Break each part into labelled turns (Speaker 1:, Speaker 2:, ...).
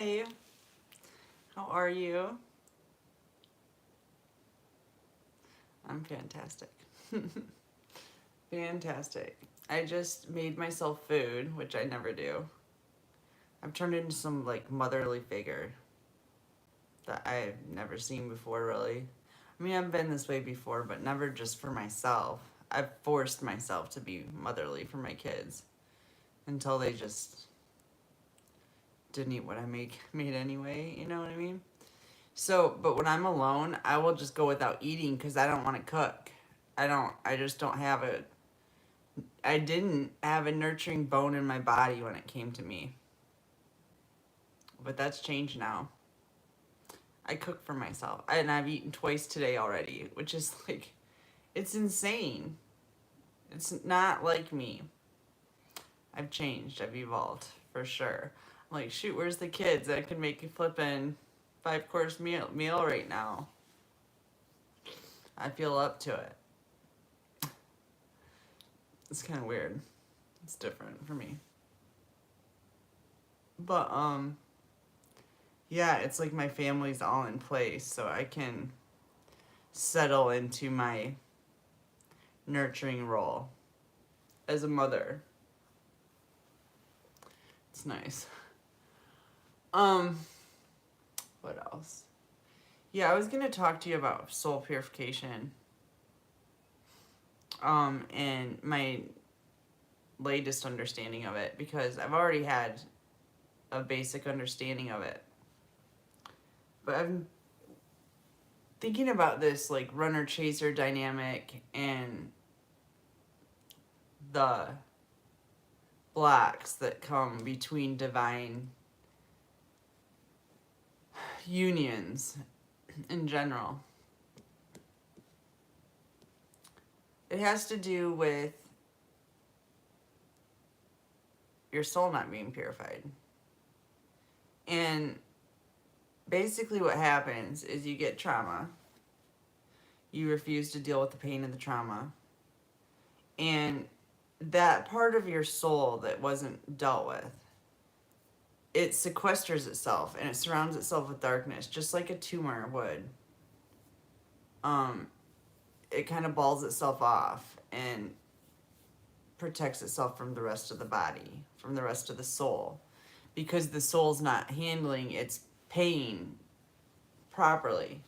Speaker 1: Hey, how are you? I'm fantastic. Fantastic. I just made myself food, which I never do. I've turned into some like motherly figure that I've never seen before, really. I mean, I've been this way before, but never just for myself. I've forced myself to be motherly for my kids until they just didn't eat what I made anyway, you know what I mean? So, but when I'm alone, I will just go without eating because I don't want to cook. I just don't have I didn't have a nurturing bone in my body when it came to me. But that's changed now. I cook for myself. And I've eaten twice today already, which is like, it's insane. It's not like me. I've changed. I've evolved for sure. I'm like, shoot, where's the kids? I can make a flippin' 5-course meal right now. I feel up to it. It's kind of weird. It's different for me. But yeah, it's like my family's all in place, so I can settle into my nurturing role as a mother. It's nice. Um, what else? Yeah, I was gonna talk to you about soul purification. And my latest understanding of it because I've already had a basic understanding of it. But I'm thinking about this like runner chaser dynamic and the blocks that come between divine unions in general. It has to do with your soul not being purified. And basically, what happens is you get trauma, you refuse to deal with the pain of the trauma, and that part of your soul that wasn't dealt with, it sequesters itself and it surrounds itself with darkness, just like a tumor would. It kind of balls itself off and protects itself from the rest of the body, from the rest of the soul, because the soul's not handling its pain properly.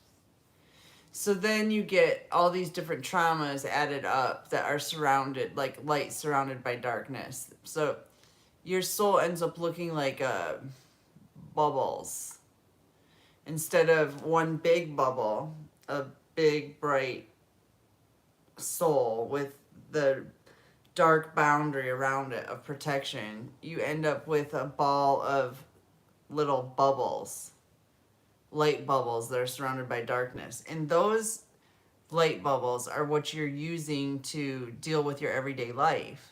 Speaker 1: So then you get all these different traumas added up that are surrounded, like light surrounded by darkness. So your soul ends up looking like bubbles. Instead of one big bubble, a big bright soul with the dark boundary around it of protection, you end up with a ball of little bubbles, light bubbles that are surrounded by darkness. And those light bubbles are what you're using to deal with your everyday life.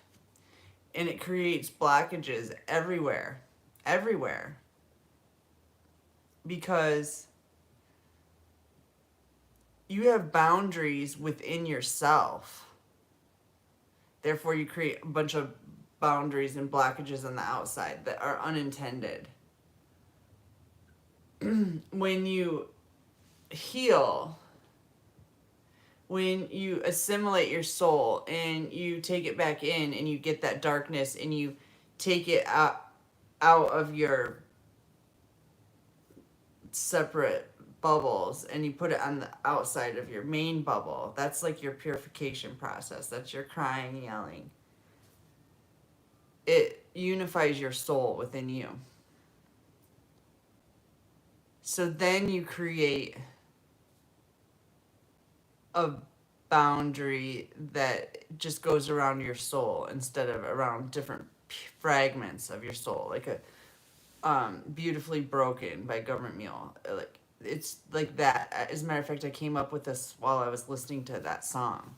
Speaker 1: And it creates blockages everywhere, everywhere. Because you have boundaries within yourself. Therefore, you create a bunch of boundaries and blockages on the outside that are unintended. When you heal, when you assimilate your soul and you take it back in and you get that darkness and you take it out of your separate bubbles and you put it on the outside of your main bubble, that's like your purification process. That's your crying, yelling. It unifies your soul within you. So then you create a boundary that just goes around your soul instead of around different fragments of your soul, like a Beautifully Broken by Government Mule. Like it's like that. As a matter of fact, I came up with this while I was listening to that song.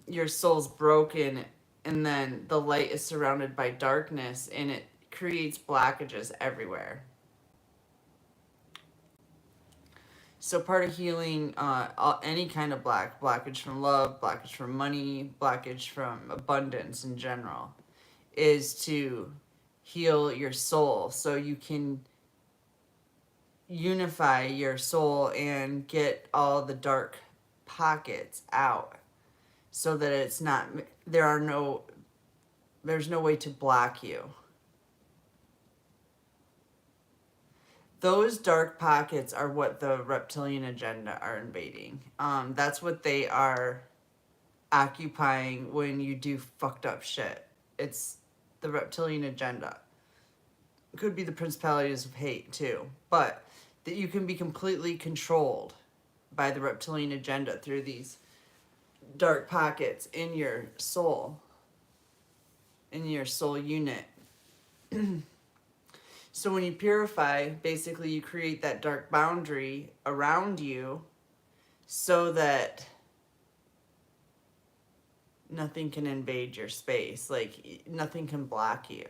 Speaker 1: Your soul's broken, and then the light is surrounded by darkness, and it creates blockages everywhere. So part of healing any kind of blockage from love, blockage from money, blockage from abundance in general, is to heal your soul so you can unify your soul and get all the dark pockets out so that it's not, there's no way to block you. Those dark pockets are what the reptilian agenda are invading. That's what they are occupying when you do fucked up shit. It's the reptilian agenda. It could be the principalities of hate too, but that you can be completely controlled by the reptilian agenda through these dark pockets in your soul unit. So when you purify, basically you create that dark boundary around you so that nothing can invade your space. Like, nothing can block you.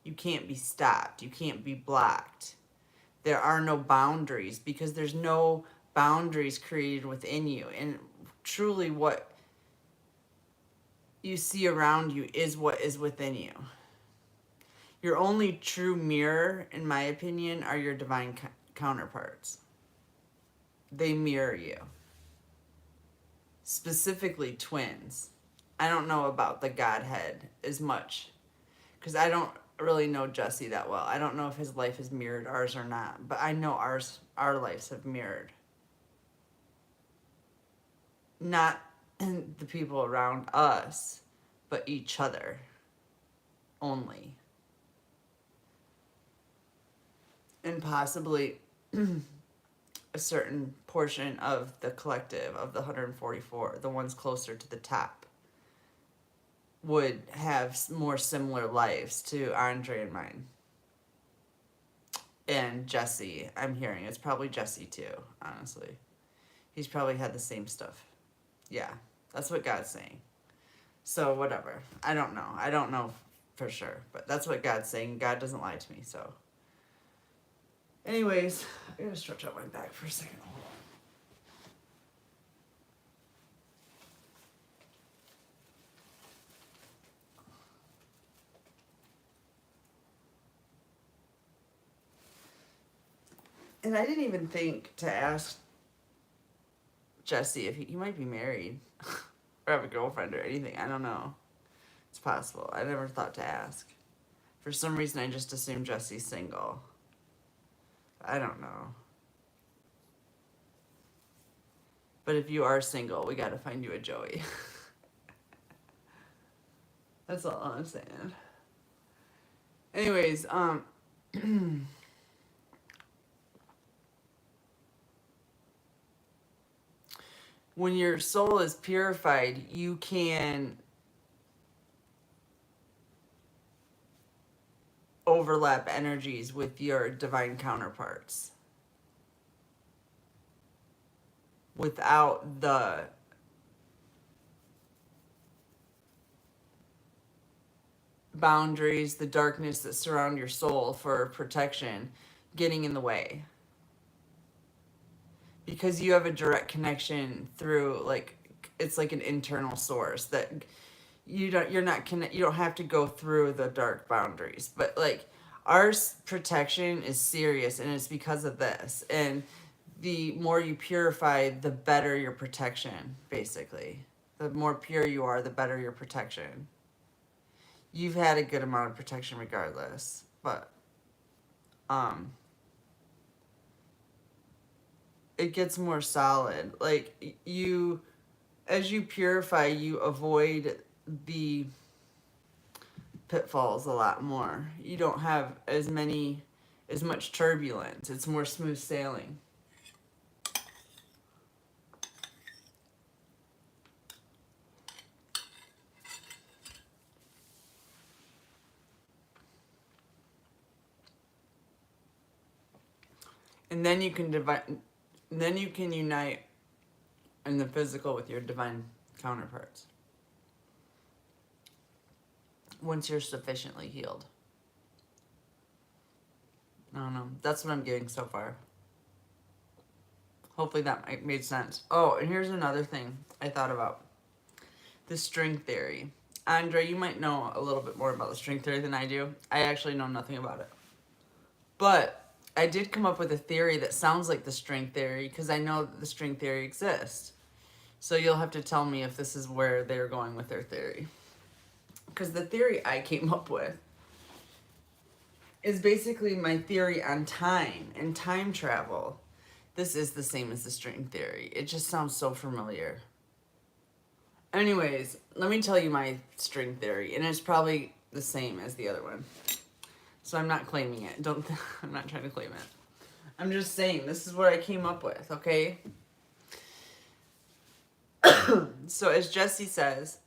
Speaker 1: You can't be stopped. You can't be blocked. There are no boundaries because there's no boundaries created within you. And truly what you see around you is what is within you. Your only true mirror, in my opinion, are your divine counterparts. They mirror you. Specifically twins. I don't know about the Godhead as much because I don't really know Jesse that well. I don't know if his life has mirrored ours or not, but I know our lives have mirrored. Not the people around us, but each other only. And possibly a certain portion of the collective of the 144, the ones closer to the top, would have more similar lives to Andre and mine. And Jesse, I'm hearing. It's probably Jesse too, honestly. He's probably had the same stuff. Yeah, that's what God's saying. So whatever. I don't know. I don't know for sure, but that's what God's saying. God doesn't lie to me, so. Anyways, I gotta stretch out my back for a second. Hold on. And I didn't even think to ask Jesse if he might be married or have a girlfriend or anything. I don't know. It's possible. I never thought to ask. For some reason, I just assumed Jesse's single. I don't know. But if you are single, we gotta find you a Joey. That's all I'm saying. Anyways, when your soul is purified, you can overlap energies with your divine counterparts without the boundaries, the darkness that surround your soul for protection getting in the way. Because you have a direct connection through, like, it's like an internal source that you don't have to go through the dark boundaries. But like, our protection is serious, and it's because of this. And the more you purify, the better your protection, basically. The more pure you are, the better your protection. You've had a good amount of protection regardless, but it gets more solid. Like, as you purify, you avoid the pitfalls a lot more. You don't have as much turbulence. It's more smooth sailing. And then you can unite in the physical with your divine counterparts. Once you're sufficiently healed. I don't know. That's what I'm getting so far. Hopefully that made sense. Oh, and here's another thing I thought about. The string theory. Andre, you might know a little bit more about the string theory than I do. I actually know nothing about it. But I did come up with a theory that sounds like the string theory because I know that the string theory exists. So you'll have to tell me if this is where they're going with their theory. Because the theory I came up with is basically my theory on time and time travel. This is the same as the string theory. It just sounds so familiar. Anyways, let me tell you my string theory, and it's probably the same as the other one. So I'm not claiming it. I'm not trying to claim it. I'm just saying this is what I came up with, okay? So as Jesse says,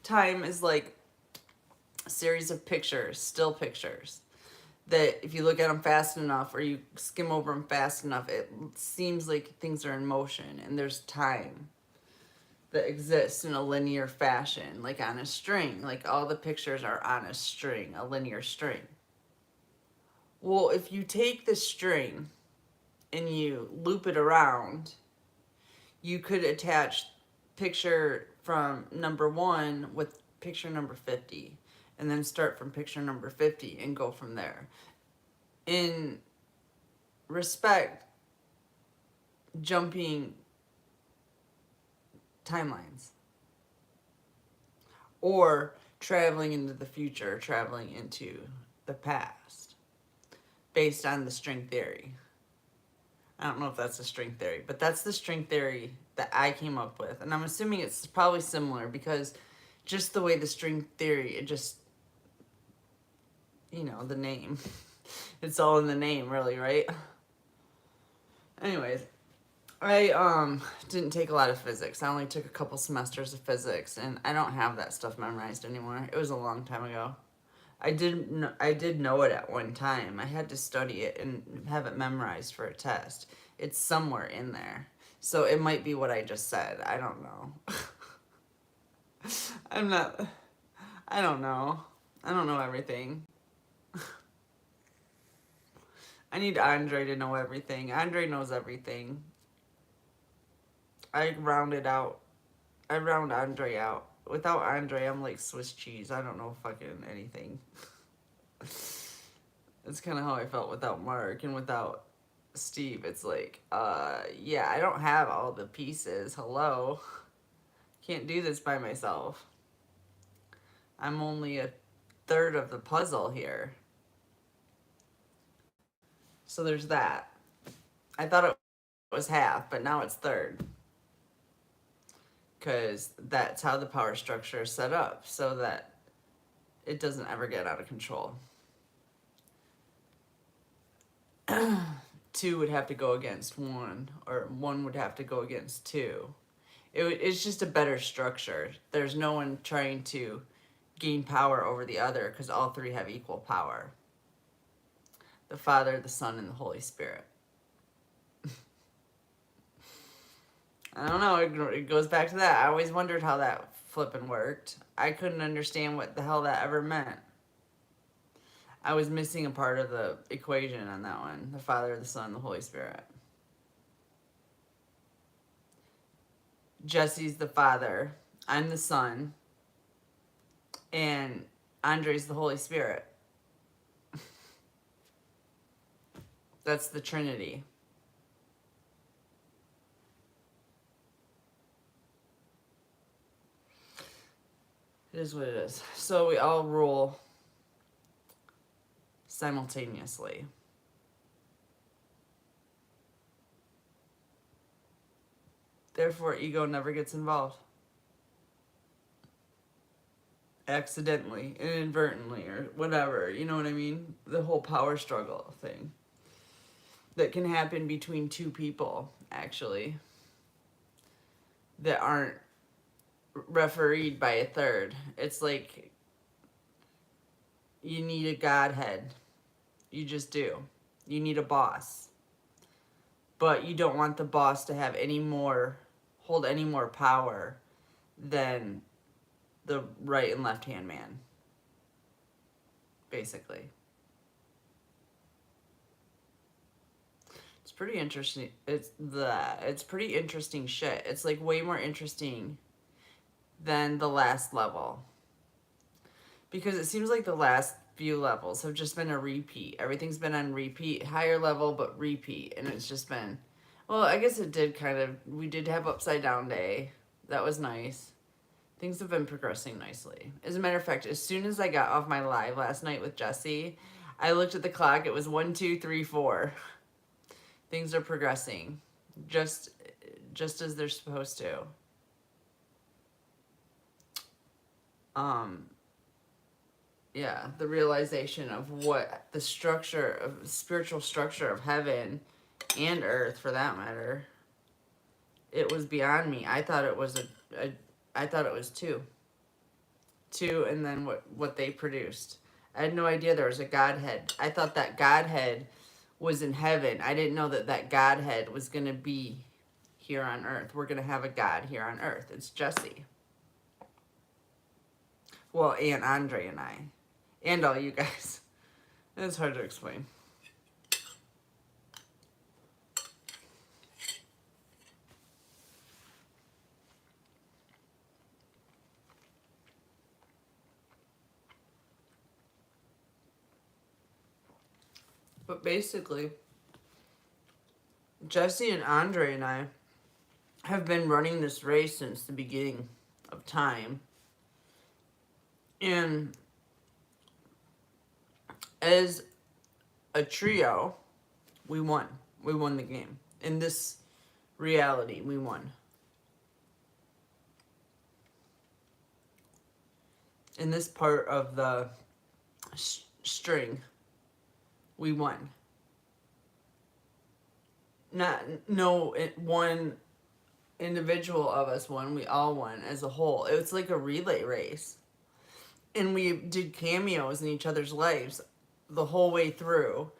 Speaker 1: time is like a series of pictures, still pictures, that if you look at them fast enough or you skim over them fast enough, it seems like things are in motion and there's time that exists in a linear fashion, like on a string. Like all the pictures are on a string, a linear string. Well, if you take the string and you loop it around, you could attach picture from number 1 with picture number 50 and then start from picture number 50 and go from there. In respect, jumping timelines or traveling into the future, traveling into the past based on the string theory. I don't know if that's a string theory, but that's the string theory that I came up with. And I'm assuming it's probably similar because just the way the string theory, it just, you know, the name. It's all in the name, really, right? Anyways, I didn't take a lot of physics. I only took a couple semesters of physics, and I don't have that stuff memorized anymore. It was a long time ago. I did know it at one time. I had to study it and have it memorized for a test. It's somewhere in there. So it might be what I just said. I don't know. I don't know. I don't know everything. I need Andre to know everything. Andre knows everything. I round Andre out. Without Andre, I'm like Swiss cheese. I don't know fucking anything. That's kind of how I felt without Mark and without Steve. It's like, yeah, I don't have all the pieces. Hello. Can't do this by myself. I'm only a third of the puzzle here. So there's that. I thought it was half, but now it's third. Because that's how the power structure is set up, so that it doesn't ever get out of control. 2 would have to go against 1, or 1 would have to go against 2. It's just a better structure. There's no one trying to gain power over the other because all 3 have equal power. The Father, the Son, and the Holy Spirit. I don't know, it goes back to that. I always wondered how that flipping worked. I couldn't understand what the hell that ever meant. I was missing a part of the equation on that one. The Father, the Son, the Holy Spirit. Jesse's the Father. I'm the Son. And Andre's the Holy Spirit. That's the Trinity. It is what it is. So we all rule simultaneously. Therefore, ego never gets involved. Accidentally, inadvertently, or whatever. You know what I mean? The whole power struggle thing. That can happen between 2 people, actually. That aren't refereed by a third. It's like you need a godhead. You just do. You need a boss. But you don't want the boss to have hold any more power than the right and left hand man. Basically. It's pretty interesting. It's pretty interesting shit. It's like way more interesting than the last level. Because it seems like the last few levels have just been a repeat. Everything's been on repeat, higher level, but repeat. And it's just been, well, I guess it did kind of, we did have Upside Down Day. That was nice. Things have been progressing nicely. As a matter of fact, as soon as I got off my live last night with Jesse, I looked at the clock. It was 1, 2, 3, 4. Things are progressing, just as they're supposed to. Yeah, the realization of what the structure of spiritual structure of heaven and earth, for that matter, it was beyond me. I thought it was I thought it was two, and then what they produced. I had no idea there was a Godhead. I thought that Godhead was in heaven. I didn't know that that Godhead was going to be here on earth. We're going to have a God here on earth. It's Jesse. Well, and Andre and I. And all you guys. It's hard to explain. But basically, Jesse and Andre and I have been running this race since the beginning of time. And as a trio, we won. We won the game. In this reality, we won. In this part of the string, we won. One individual of us won. We all won as a whole. It was like a relay race. And we did cameos in each other's lives the whole way through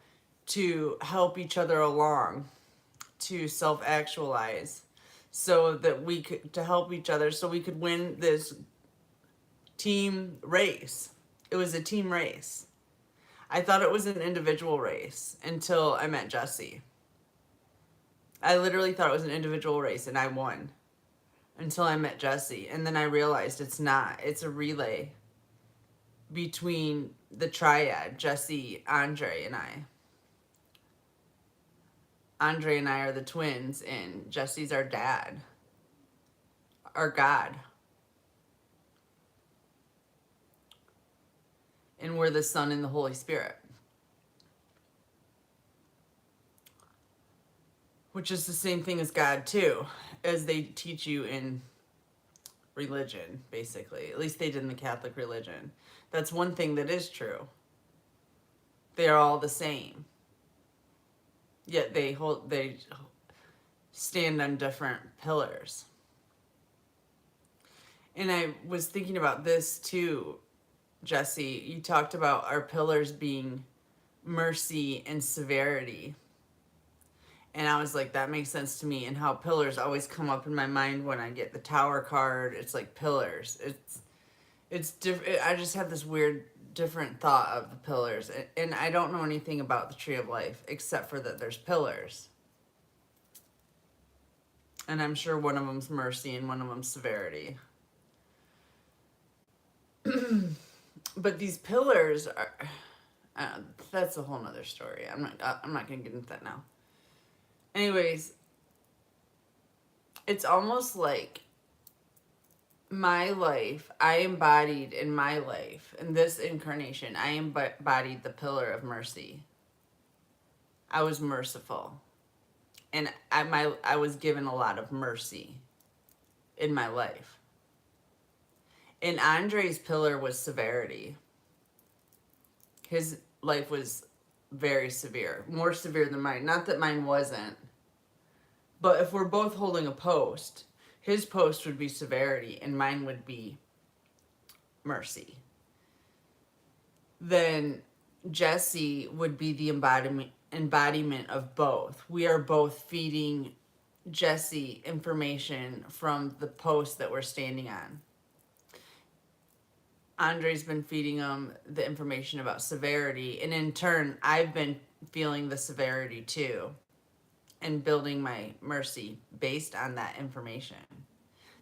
Speaker 1: to help each other along, to self-actualize, so that we could, to help each other so we could win this team race. It was a team race. I thought it was an individual race until I met Jesse. I literally thought it was an individual race and I won until I met Jesse. And then I realized it's not. It's a relay between the triad, Jesse, Andre, and I. Andre and I are the twins, and Jesse's our dad, our God. And we're the Son and the Holy Spirit. Which is the same thing as God, too, as they teach you in religion, basically. At least they did in the Catholic religion. That's one thing that is true. They are all the same. Yet they stand on different pillars. And I was thinking about this too, Jesse. You talked about our pillars being mercy and severity. And I was like, that makes sense to me. And how pillars always come up in my mind when I get the Tower card. It's like pillars. It's different. I just have this weird different thought of the pillars. And I don't know anything about the Tree of Life except for that there's pillars. And I'm sure one of them's mercy and one of them's severity. But these pillars are... that's a whole nother story. I'm not going to get into that now. Anyways, it's almost like my life, I embodied in my life, in this incarnation, I embodied the pillar of mercy. I was merciful. And I was given a lot of mercy in my life. And Andre's pillar was severity. His life was very severe, more severe than mine. Not that mine wasn't, but if we're both holding a post, his post would be severity and mine would be mercy. Then Jesse would be the embodiment of both. We are both feeding Jesse information from the post that we're standing on. Andre's been feeding him the information about severity, and in turn, I've been feeling the severity too. and building my mercy based on that information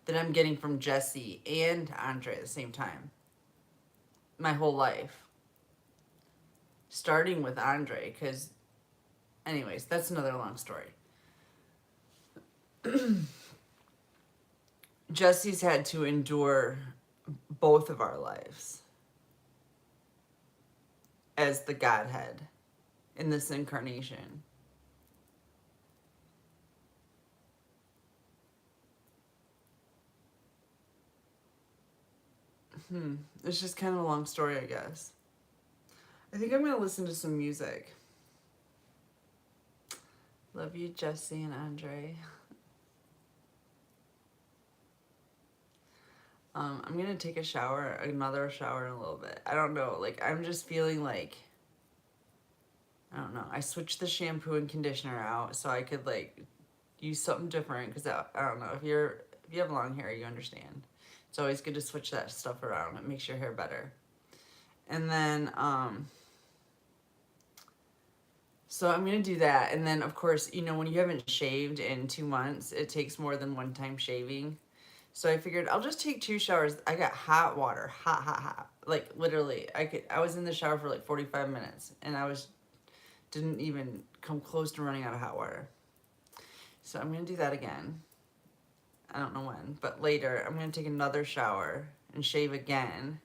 Speaker 1: that I'm getting from Jesse and Andre at the same time. My whole life. Starting with Andre, because, anyways, that's another long story. Jesse's had to endure both of our lives as the Godhead in this incarnation. It's just kind of a long story, I guess. I think I'm going to listen to some music. Love you, Jesse and Andre. I'm going to take another shower in a little bit. I don't know. Like, I'm just feeling like, I don't know. I switched the shampoo and conditioner out so I could, like, use something different. Because, I don't know. If you have long hair, you understand. It's always good to switch that stuff around. It makes your hair better. And then, so I'm going to do that. And then, of course, you know, when you haven't shaved in 2 months, it takes more than one time shaving. So I figured I'll just take 2 showers. I got hot water, hot. Like, literally, I was in the shower for like 45 minutes, and didn't even come close to running out of hot water. So I'm going to do that again. I don't know when, but later I'm going to take another shower and shave again.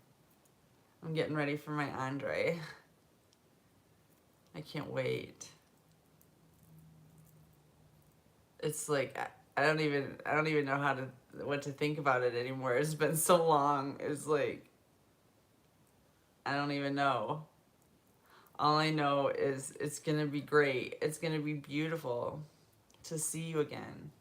Speaker 1: I'm getting ready for my Andre. I can't wait. It's like I don't even know what to think about it anymore. It's been so long. It's like I don't even know. All I know is it's going to be great. It's going to be beautiful to see you again.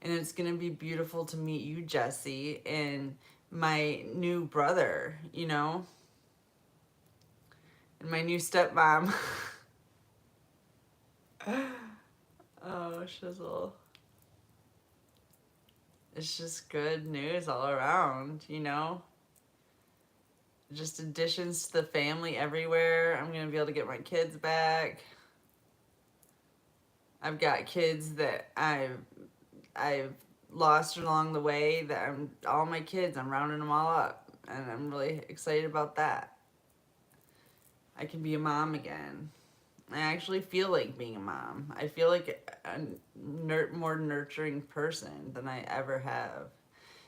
Speaker 1: And it's going to be beautiful to meet you, Jesse, and my new brother, you know? And my new stepmom. Oh, shizzle. It's just good news all around, you know? Just additions to the family everywhere. I'm going to be able to get my kids back. I've got kids that I've lost along the way that all my kids, I'm rounding them all up. And I'm really excited about that. I can be a mom again. I actually feel like being a mom. I feel like a more nurturing person than I ever have.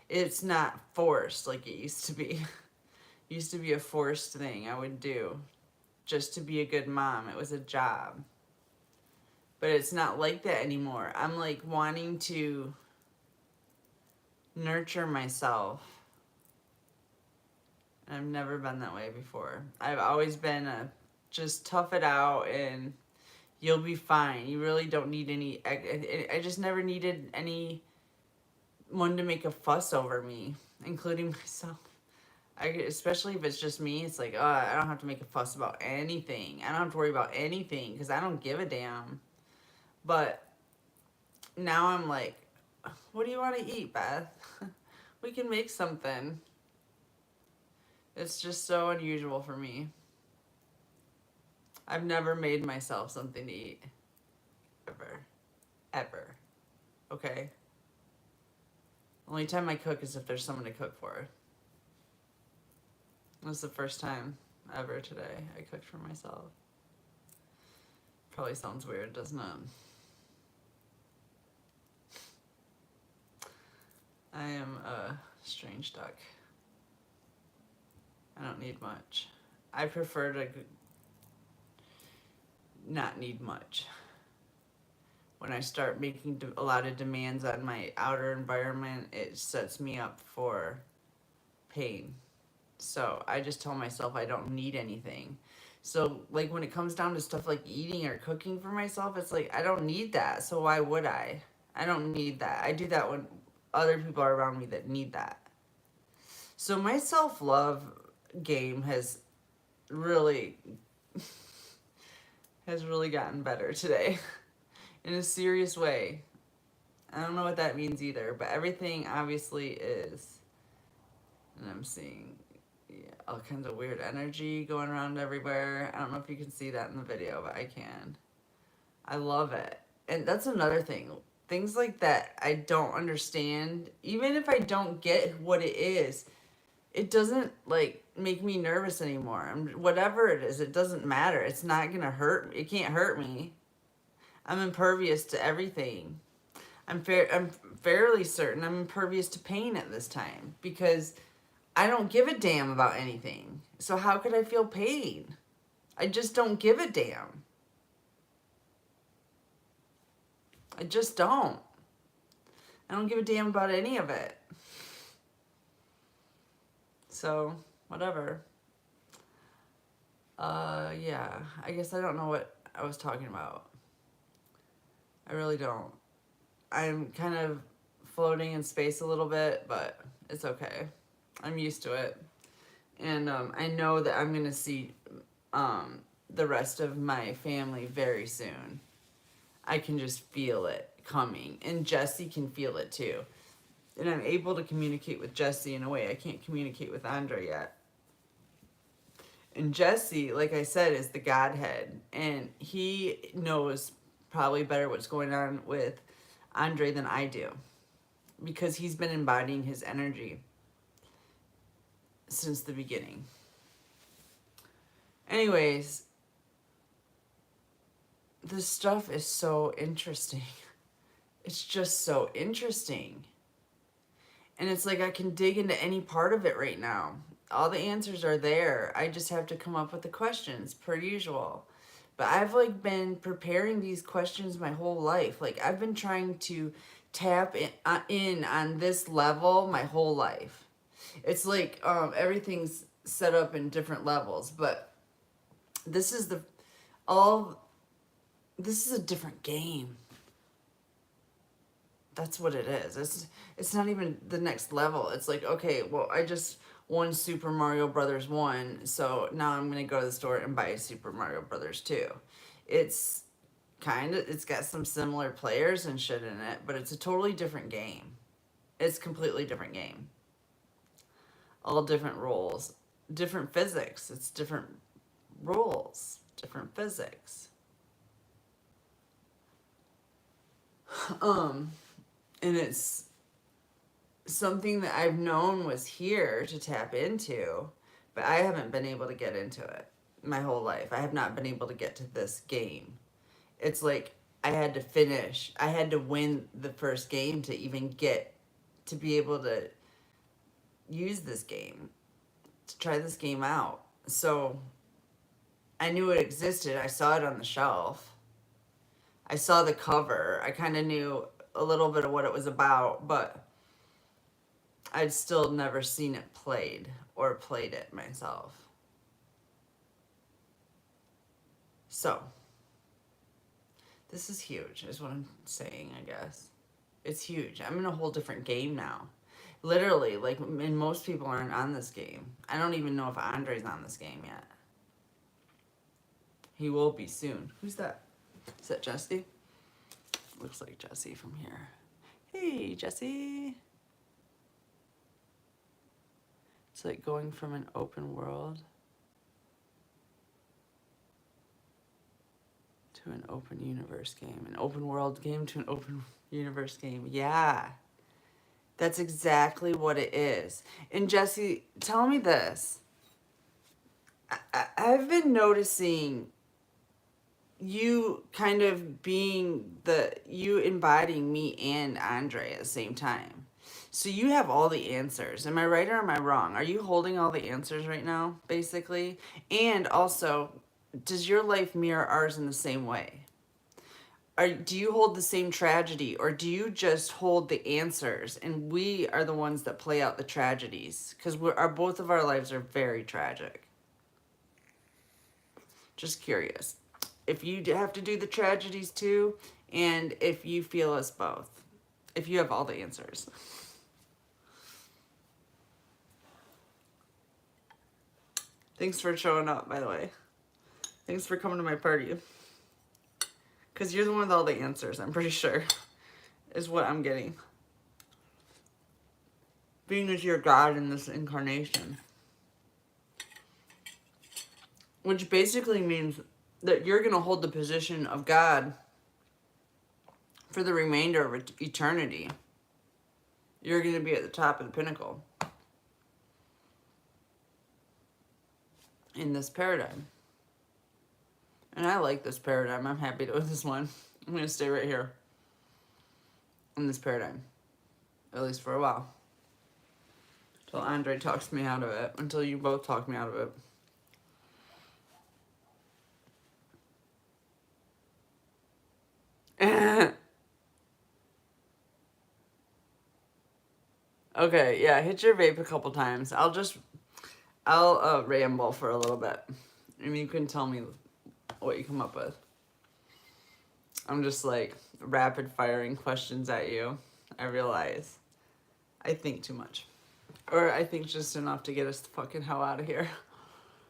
Speaker 1: It's not forced like it used to be. It used to be a forced thing I would do just to be a good mom. It was a job. But it's not like that anymore. I'm like wanting to nurture myself. I've never been that way before. I've always been just tough it out and you'll be fine. You really don't need any. I just never needed anyone to make a fuss over me, including myself. Especially if it's just me, it's like, oh, I don't have to make a fuss about anything. I don't have to worry about anything because I don't give a damn. But now I'm like, what do you want to eat, Beth? We can make something. It's just so unusual for me. I've never made myself something to eat. Ever. Okay? Only time I cook is if there's someone to cook for. It was the first time ever today I cooked for myself. Probably sounds weird, doesn't it? I am a strange duck. I don't need much. I prefer to not need much. When I start making a lot of demands on my outer environment, it sets me up for pain. So I just tell myself I don't need anything. So like when it comes down to stuff like eating or cooking for myself, it's like I don't need that. So why would I? I don't need that. I do that when other people are around me that need that. So my self-love game has really gotten better today in a serious way. I don't know what that means either, but everything obviously is. And I'm seeing all kinds of weird energy going around everywhere. I don't know if you can see that in the video, but I can. I love it. And that's another thing. Things like that I don't understand. Even if I don't get what it is, it doesn't like make me nervous anymore. Whatever it is, it doesn't matter. It's not gonna hurt. It can't hurt me. I'm impervious to everything. I'm fairly certain I'm impervious to pain at this time because I don't give a damn about anything. So how could I feel pain? I just don't give a damn. I just don't. I don't give a damn about any of it. So, whatever. Yeah. I guess I don't know what I was talking about. I really don't. I'm kind of floating in space a little bit, but it's okay. I'm used to it. And I know that I'm going to see the rest of my family very soon. I can just feel it coming. And Jesse can feel it too. And I'm able to communicate with Jesse in a way I can't communicate with Andre yet. And Jesse, like I said, is the Godhead. And he knows probably better what's going on with Andre than I do. Because he's been embodying his energy since the beginning. Anyways, this stuff is so interesting. It's just so interesting. And it's like I can dig into any part of it right now. All the answers are there. I just have to come up with the questions, per usual. But I've like been preparing these questions my whole life. Like I've been trying to tap in on this level my whole life. It's like everything's set up in different levels, but this is this is a different game. That's what it is. It's not even the next level. It's like, okay, well, I just won Super Mario Brothers 1, so now I'm going to go to the store and buy Super Mario Brothers 2. It's got some similar players and shit in it, but it's a totally different game. It's a completely different game. All different rules, different physics. It's different rules, different physics. And it's something that I've known was here to tap into, but I haven't been able to get into it my whole life. I have not been able to get to this game. It's like I had to win the first game to even get to be able to use this game, to try this game out. So I knew it existed. I saw it on the shelf. I saw the cover. I kind of knew a little bit of what it was about, but I'd still never seen it played or played it myself. So, this is huge, is what I'm saying, I guess. It's huge. I'm in a whole different game now. Literally, like, and most people aren't on this game. I don't even know if Andre's on this game yet. He will be soon. Who's that? Is that Jesse? Looks like Jesse from here. Hey, Jesse. It's like going from an open world to an open universe game. An open world game to an open universe game. Yeah. That's exactly what it is. And Jesse, tell me this. I've been noticing you kind of you embodying me and Andre at the same time. So you have all the answers. Am I right or am I wrong? Are you holding all the answers right now, basically? And also, does your life mirror ours in the same way? Do you hold the same tragedy, or do you just hold the answers and we are the ones that play out the tragedies? Because both of our lives are very tragic. Just curious. If you have to do the tragedies too, and if you feel us both. If you have all the answers. Thanks for showing up, by the way. Thanks for coming to my party. Because you're the one with all the answers, I'm pretty sure, is what I'm getting. Being as your God in this incarnation. Which basically means that you're going to hold the position of God for the remainder of eternity. You're going to be at the top of the pinnacle in this paradigm. And I like this paradigm. I'm happy with this one. I'm going to stay right here in this paradigm, at least for a while. Until Andre talks me out of it. Until you both talk me out of it. Okay, yeah, hit your vape a couple times. I'll ramble for a little bit. And you can tell me what you come up with. I'm just like rapid firing questions at you. I realize I think too much. Or I think just enough to get us the fucking hell out of here.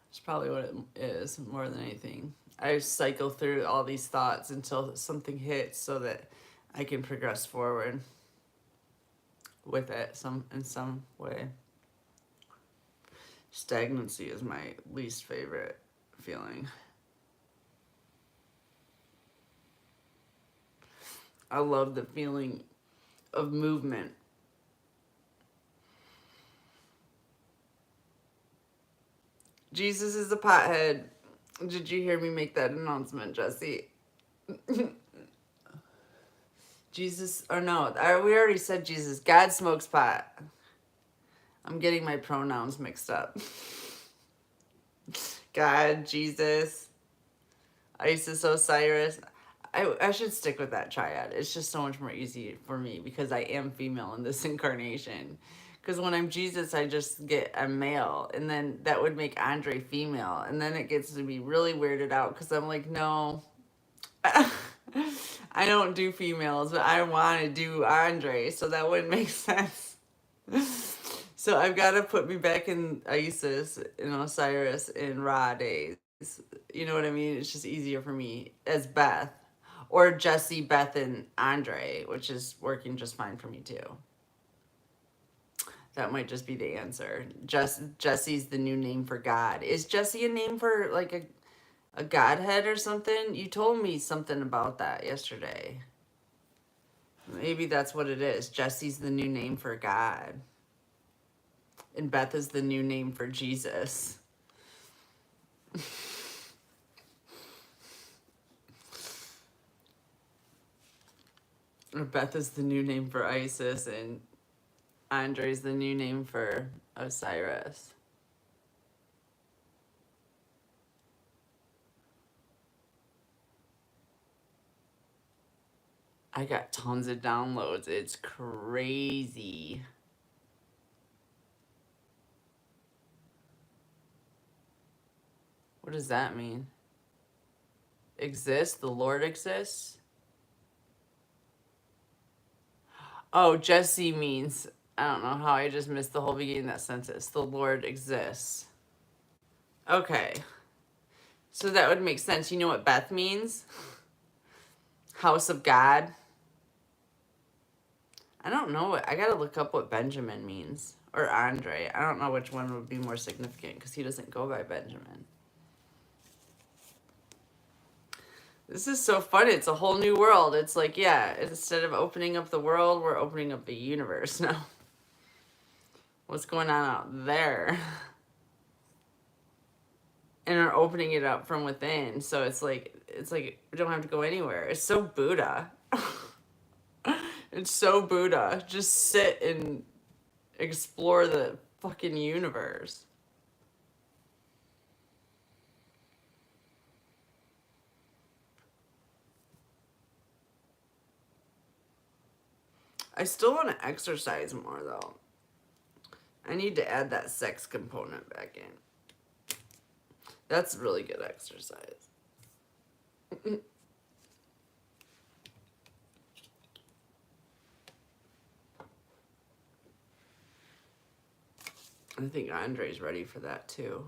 Speaker 1: It's probably what it is more than anything. I cycle through all these thoughts until something hits so that I can progress forward with it in some way. Stagnancy is my least favorite feeling. I love the feeling of movement. Jesus is a pothead. Did you hear me make that announcement, Jesse? Jesus, or no, we already said Jesus. God smokes pot. I'm getting my pronouns mixed up. God, Jesus, Isis, Osiris. I should stick with that triad. It's just so much more easy for me because I am female in this incarnation. Because when I'm Jesus, I just get a male. And then that would make Andre female. And then it gets to be really weirded out because I'm like, no. I don't do females, but I want to do Andre. So that wouldn't make sense. So I've got to put me back in Isis, in Osiris, in Ra days. You know what I mean? It's just easier for me as Beth. Or Jesse, Beth, and Andre, which is working just fine for me too. That might just be the answer. Jesse's the new name for God. Is Jesse a name for like a godhead or something? You told me something about that yesterday. Maybe that's what it is. Jesse's the new name for God. And Beth is the new name for Jesus. Or Beth is the new name for Isis, and Andre's the new name for Osiris. I got tons of downloads. It's crazy. What does that mean? Exist? The Lord exists? Oh, Jesse means, I don't know how I just missed the whole beginning of that sentence. The Lord exists. Okay. So that would make sense. You know what Beth means? House of God. I don't know what, I gotta look up what Benjamin means. Or Andre. I don't know which one would be more significant because he doesn't go by Benjamin. This is so fun. It's a whole new world. It's like, yeah, instead of opening up the world, we're opening up the universe now. What's going on out there? And are opening it up from within. So it's like we don't have to go anywhere. It's so Buddha. It's so Buddha. Just sit and explore the fucking universe. I still want to exercise more though. I need to add that sex component back in. That's really good exercise. I think Andre's ready for that too.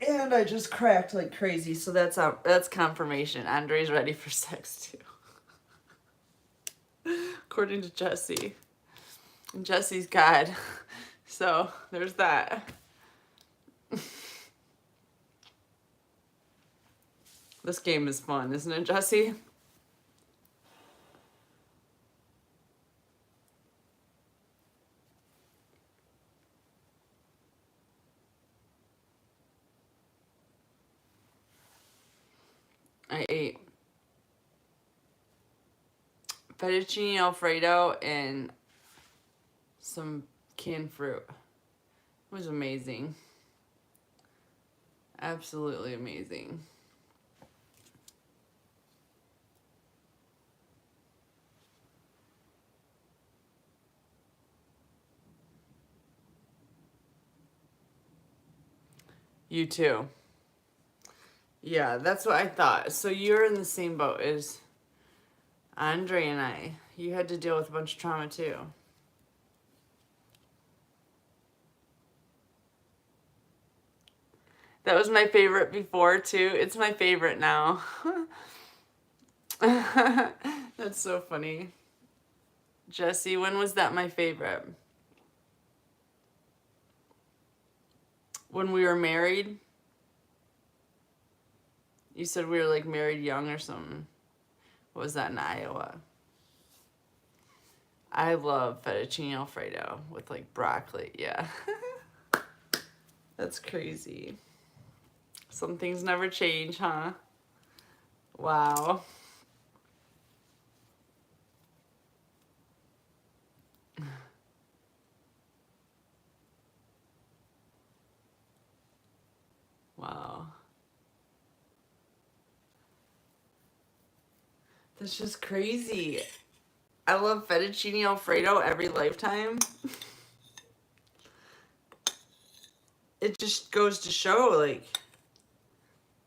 Speaker 1: And I just cracked like crazy, so that's confirmation. Andre's ready for sex too. according to Jesse. And Jesse's God. So there's that. This game is fun, isn't it, Jesse? I ate fettuccine alfredo and some canned fruit. It was amazing. Absolutely amazing. You too. Yeah, that's what I thought. So you're in the same boat as Andre and I. You had to deal with a bunch of trauma too. That was my favorite before too. It's my favorite now. That's so funny. Jesse, when was that my favorite? When we were married? You said we were like married young or something. What was that in Iowa? I love fettuccine alfredo with like broccoli. Yeah. That's crazy. Some things never change, huh? Wow. Wow. That's just crazy. I love fettuccine alfredo every lifetime. It just goes to show, like,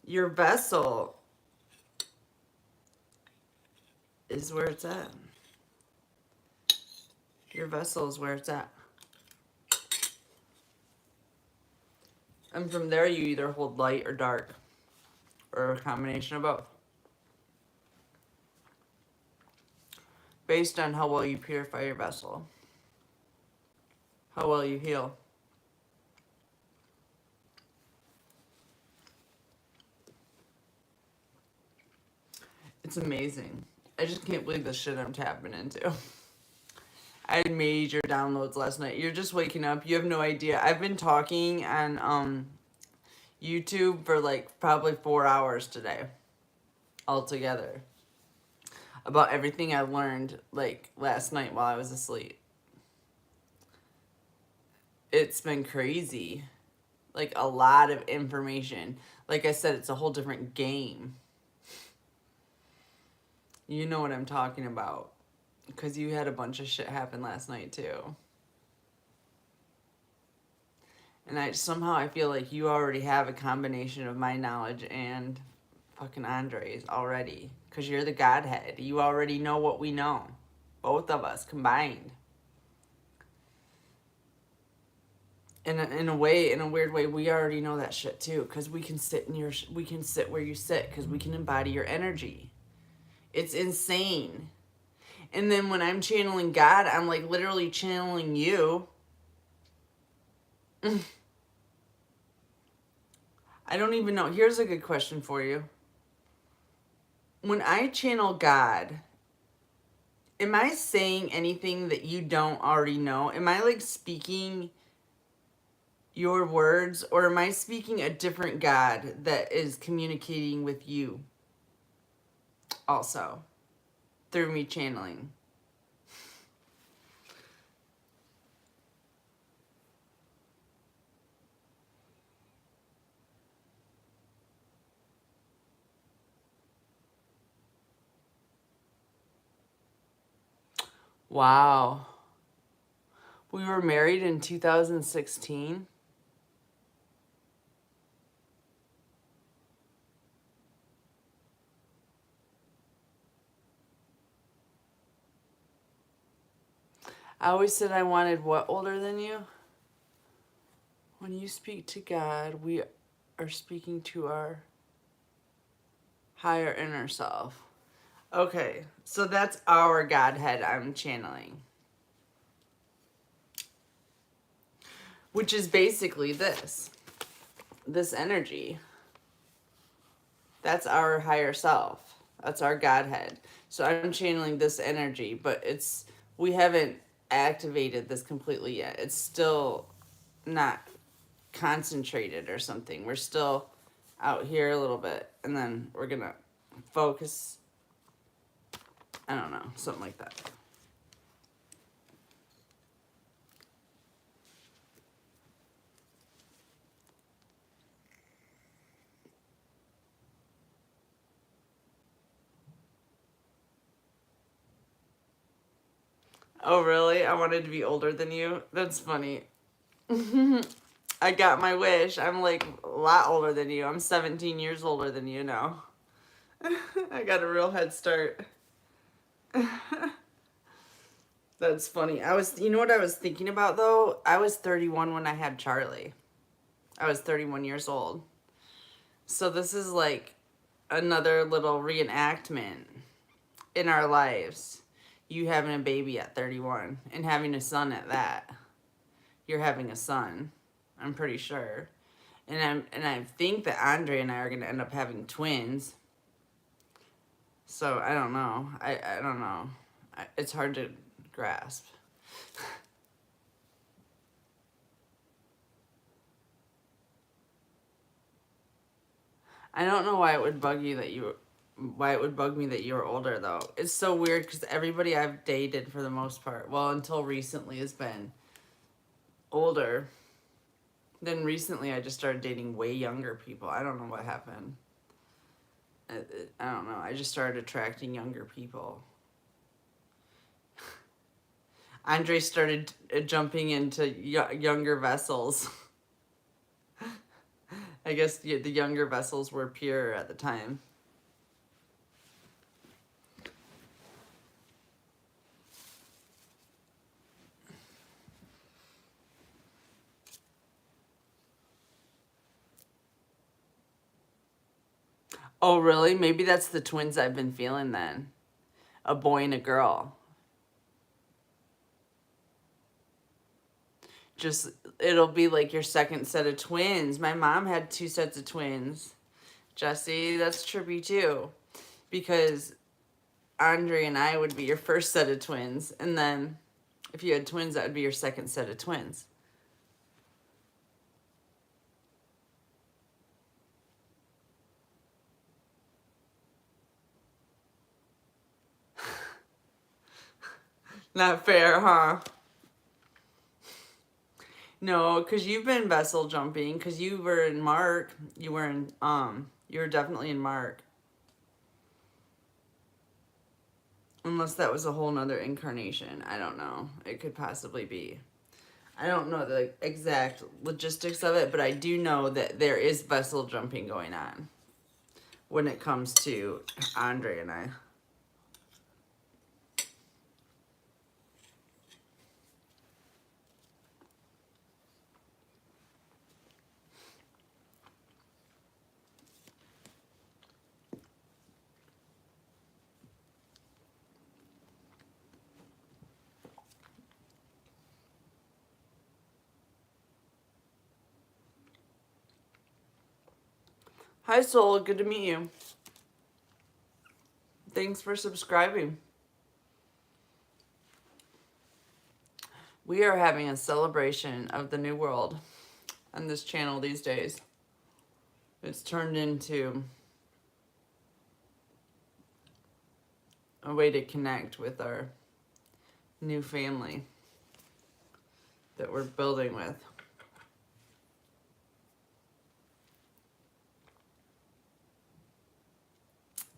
Speaker 1: your vessel is where it's at. Your vessel is where it's at. And from there, you either hold light or dark, or a combination of both. Based on how well you purify your vessel, how well you heal. It's amazing. I just can't believe the shit I'm tapping into. I had major downloads last night. You're just waking up. You have no idea. I've been talking on YouTube for like probably 4 hours today altogether about everything I learned like last night while I was asleep. It's been crazy. Like a lot of information. Like I said, it's a whole different game. You know what I'm talking about. Because you had a bunch of shit happen last night too. And I feel like you already have a combination of my knowledge and fucking Andre's already. Because you're the Godhead. You already know what we know. Both of us combined. In a weird way, we already know that shit too. Because we can sit where you sit. Because we can embody your energy. It's insane. And then when I'm channeling God, I'm like literally channeling you. I don't even know. Here's a good question for you. When I channel God, am I saying anything that you don't already know? Am I like speaking your words, or am I speaking a different God that is communicating with you also through me channeling? Wow. We were married in 2016. I always said I wanted what older than you? When you speak to God, we are speaking to our higher inner self. Okay, so that's our Godhead I'm channeling. Which is basically this energy. That's our higher self. That's our Godhead. So I'm channeling this energy, but we haven't activated this completely yet. It's still not concentrated or something. We're still out here a little bit, and then we're gonna focus. I don't know, something like that. Oh, really? I wanted to be older than you? That's funny. I got my wish. I'm like a lot older than you. I'm 17 years older than you now. I got a real head start. That's funny. You know what I was thinking about though? I was 31 when I had Charlie. I was 31 years old. So this is like another little reenactment in our lives. You having a baby at 31 and having a son at that. You're having a son, I'm pretty sure. And I think that Andre and I are going to end up having twins. So I don't know. I don't know. It's hard to grasp. I don't know why it would bug you that why it would bug me that you were older though. It's so weird because everybody I've dated for the most part, well, until recently, has been older. Then recently I just started dating way younger people. I don't know what happened. I don't know. I just started attracting younger people. Andre started jumping into younger vessels. I guess the younger vessels were pure at the time. Oh, really? Maybe that's the twins I've been feeling then. A boy and a girl. Just, it'll be like your second set of twins. My mom had two sets of twins. Jesse, that's trippy too. Because Andre and I would be your first set of twins. And then if you had twins, that would be your second set of twins. Not fair, huh? No, because you've been vessel jumping, because you were in Mark. You were definitely in Mark. Unless that was a whole nother incarnation. I don't know. It could possibly be. I don't know the exact logistics of it, but I do know that there is vessel jumping going on when it comes to Andre and I. Hi, Soul. Good to meet you. Thanks for subscribing. We are having a celebration of the new world on this channel these days. It's turned into a way to connect with our new family that we're building with.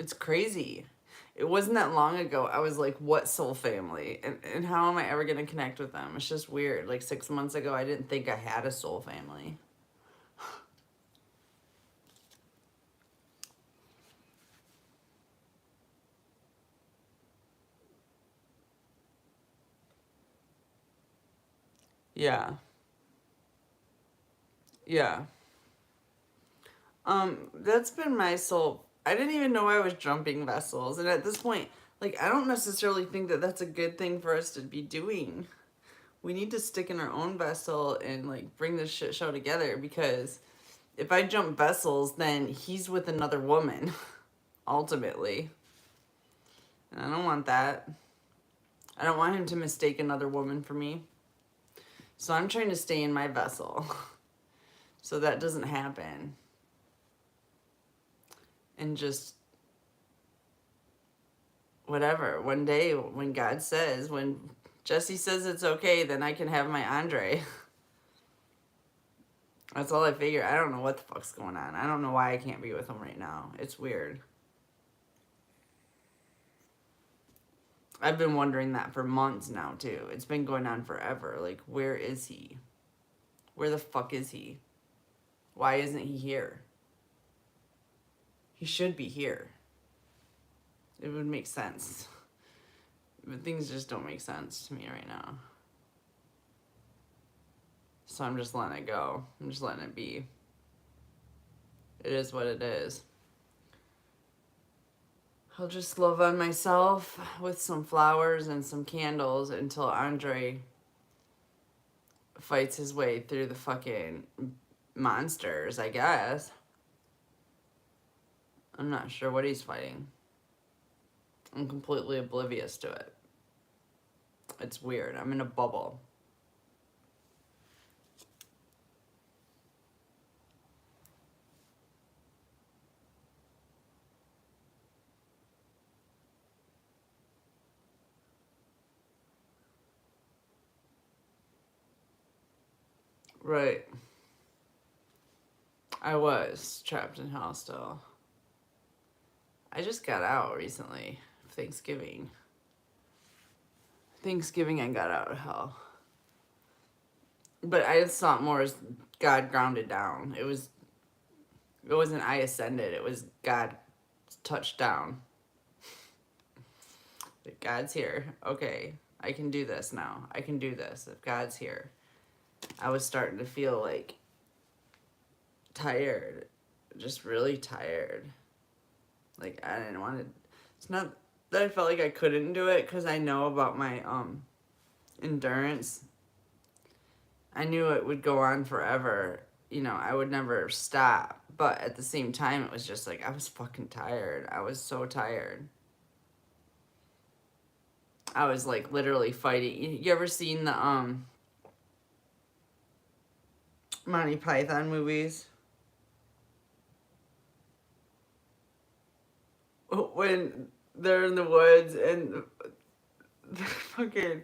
Speaker 1: It's crazy. It wasn't that long ago. I was like, what soul family? And how am I ever going to connect with them? It's just weird. Like 6 months ago, I didn't think I had a soul family. Yeah. Yeah. That's been my soul. I didn't even know I was jumping vessels. And at this point, like, I don't necessarily think that that's a good thing for us to be doing. We need to stick in our own vessel and, like, bring this shit show together, because if I jump vessels, then he's with another woman, ultimately. And I don't want that. I don't want him to mistake another woman for me. So I'm trying to stay in my vessel so that doesn't happen. And just whatever. One day when God says, when Jesse says it's okay, then I can have my Andre. That's all I figure. I don't know what the fuck's going on. I don't know why I can't be with him right now. It's weird. I've been wondering that for months now, too. It's been going on forever. Like, where is he? Where the fuck is he? Why isn't he here? He should be here. It would make sense. But things just don't make sense to me right now. So I'm just letting it go. I'm just letting it be. It is what it is. I'll just love on myself with some flowers and some candles until Andre fights his way through the fucking monsters, I guess. I'm not sure what he's fighting. I'm completely oblivious to it. It's weird. I'm in a bubble. Right. I was trapped in hell still. I just got out recently. Thanksgiving. I got out of hell. But I just saw it more as God grounded down. It wasn't I ascended. It was God touched down. Like, God's here. Okay, I can do this now. I can do this if God's here. I was starting to feel like tired. Just really tired. Like, I didn't want to. It's not that I felt like I couldn't do it, because I know about my endurance. I knew it would go on forever. You know, I would never stop. But at the same time, it was just like, I was fucking tired. I was so tired. I was like literally fighting. You ever seen the Monty Python movies? When they're in the woods and the fucking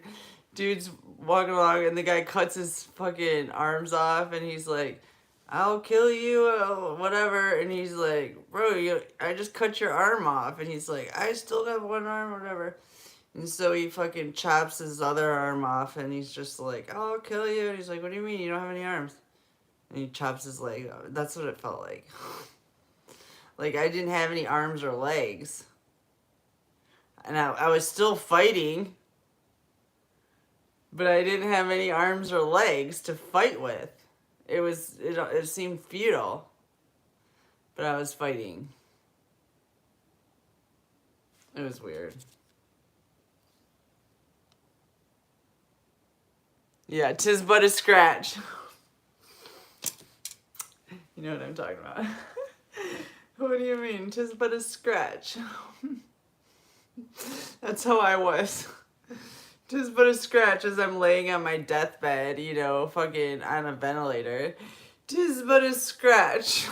Speaker 1: dude's walking along and the guy cuts his fucking arms off and he's like, I'll kill you, whatever. And he's like, bro, I just cut your arm off. And he's like, I still have one arm, whatever. And so he fucking chops his other arm off and he's just like, oh, I'll kill you. And he's like, what do you mean? You don't have any arms? And he chops his leg off. That's what it felt like. Like, I didn't have any arms or legs. And I was still fighting. But I didn't have any arms or legs to fight with. It seemed futile. But I was fighting. It was weird. Yeah, 'tis but a scratch. You know what I'm talking about. What do you mean? 'Tis but a scratch. That's how I was. 'Tis but a scratch as I'm laying on my deathbed, you know, fucking on a ventilator. 'Tis but a scratch.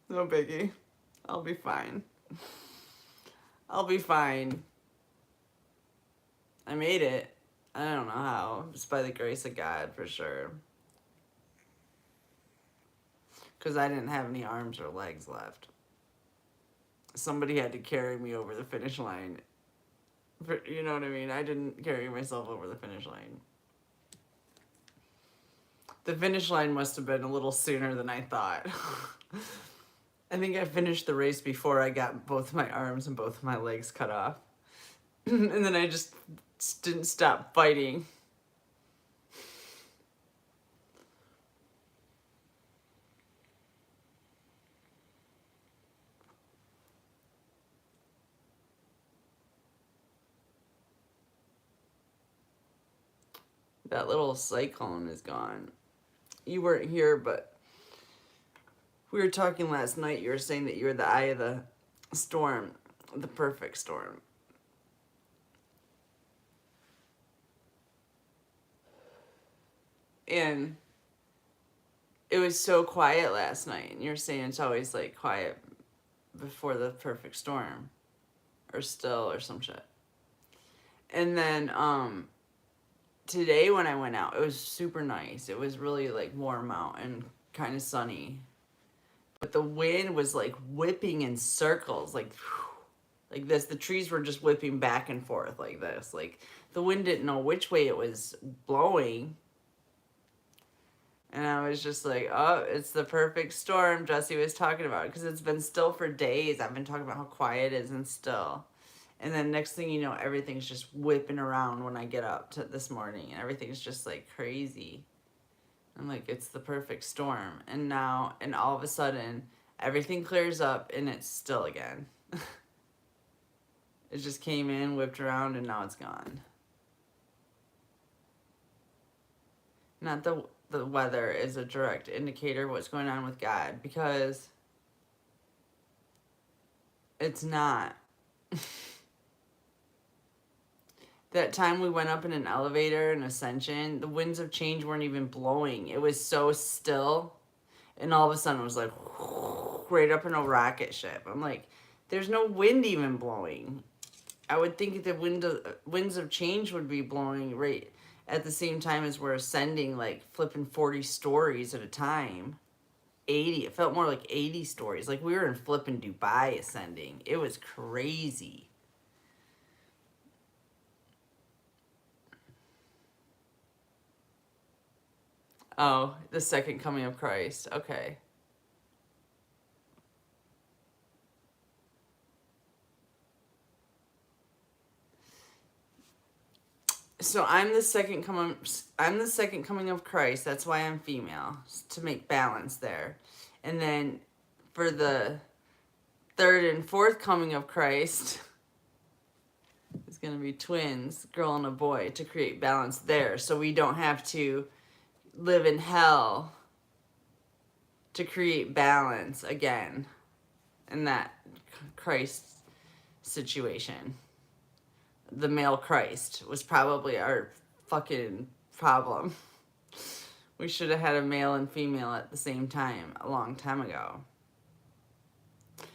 Speaker 1: No biggie. I'll be fine. I'll be fine. I made it. I don't know how. It's by the grace of God, for sure. Because I didn't have any arms or legs left. Somebody had to carry me over the finish line. You know what I mean? I didn't carry myself over the finish line. The finish line must have been a little sooner than I thought. I think I finished the race before I got both my arms and both my legs cut off. And then I just didn't stop fighting. That little cyclone is gone. You weren't here, but we were talking last night. You were saying that you were the eye of the storm, the perfect storm. And it was so quiet last night. And you're saying it's always like quiet before the perfect storm, or still, or some shit. And then today when I went out, it was super nice. It was really like warm out and kind of sunny. But the wind was like whipping in circles, like this. The trees were just whipping back and forth like this. Like the wind didn't know which way it was blowing. And I was just like, oh, it's the perfect storm Jesse was talking about. Because it's been still for days. I've been talking about how quiet it is and still. And then next thing you know, everything's just whipping around when I get up to this morning. And everything's just like crazy. I'm like, it's the perfect storm. And now, and all of a sudden, everything clears up and it's still again. It just came in, whipped around, and now it's gone. Not the weather is a direct indicator of what's going on with God, because it's not. That time we went up in an elevator in Ascension, the winds of change weren't even blowing. It was so still, and all of a sudden it was like right up in a rocket ship. I'm like, there's no wind even blowing. I would think the winds of change would be blowing right at the same time as we're ascending, like flipping 40 stories at a time. 80. It felt more like 80 stories. Like we were in flipping Dubai ascending. It was crazy. Oh, the second coming of Christ. Okay. So I'm the second coming of Christ. That's why I'm female, to make balance there. And then for the third and fourth coming of Christ, it's going to be twins, girl and a boy, to create balance there. So we don't have to live in hell to create balance again in that Christ situation. The male Christ was probably our fucking problem. We should have had a male and female at the same time a long time ago.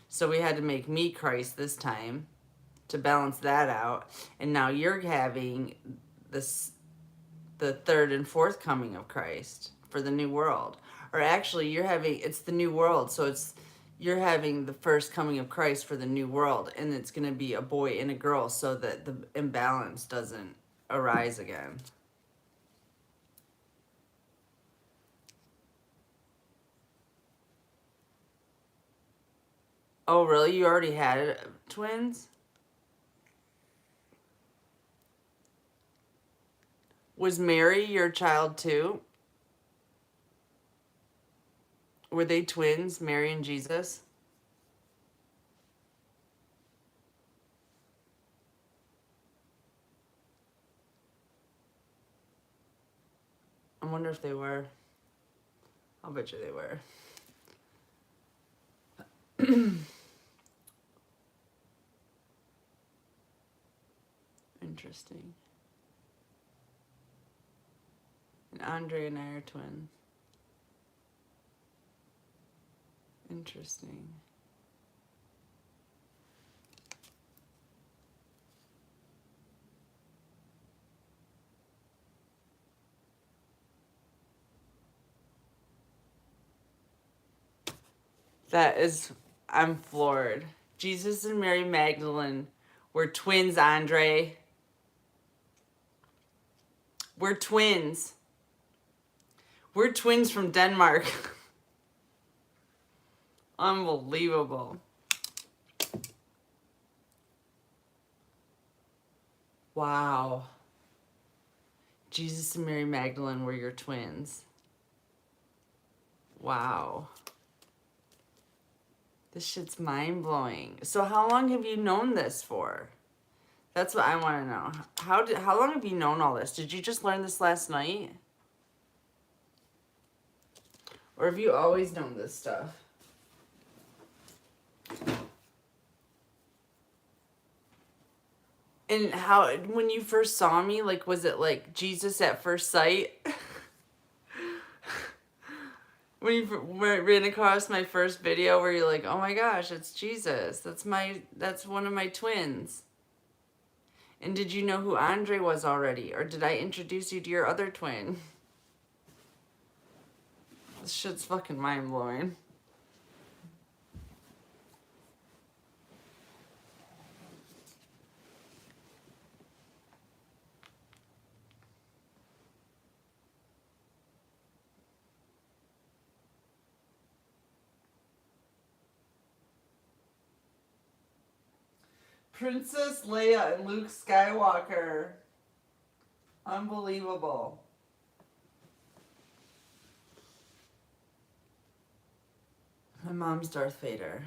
Speaker 1: So we had to make me Christ this time to balance that out. And now you're having this, the third and fourth coming of Christ for the new world. Or actually, it's the new world. So you're having the first coming of Christ for the new world, and it's going to be a boy and a girl so that the imbalance doesn't arise again. Oh, really? You already had twins? Was Mary your child too? Were they twins, Mary and Jesus? I wonder if they were. I'll bet you they were. Interesting. And Andre and I are twins. Interesting. I'm floored. Jesus and Mary Magdalene were twins, Andre. We're twins. We're twins from Denmark. Unbelievable. Wow. Jesus and Mary Magdalene were your twins. Wow. This shit's mind-blowing. So how long have you known this for? That's what I want to know. How long have you known all this? Did you just learn this last night? Or have you always known this stuff? And how, when you first saw me, like, was it like Jesus at first sight? When you ran across my first video where you're like, oh my gosh, it's Jesus. That's one of my twins. And did you know who Andre was already? Or did I introduce you to your other twin? This shit's fucking mind-blowing. Princess Leia and Luke Skywalker. Unbelievable. My mom's Darth Vader.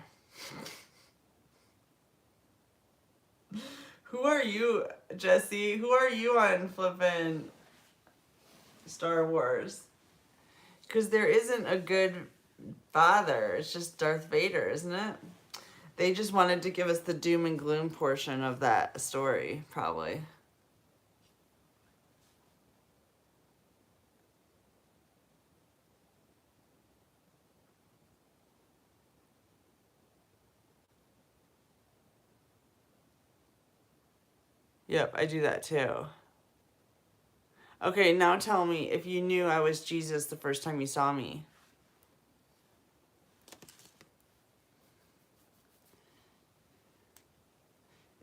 Speaker 1: Who are you, Jesse? Who are you on flippin' Star Wars? Because there isn't a good father. It's just Darth Vader, isn't it? They just wanted to give us the doom and gloom portion of that story, probably. Yep, I do that too. Okay, now tell me if you knew I was Jesus the first time you saw me.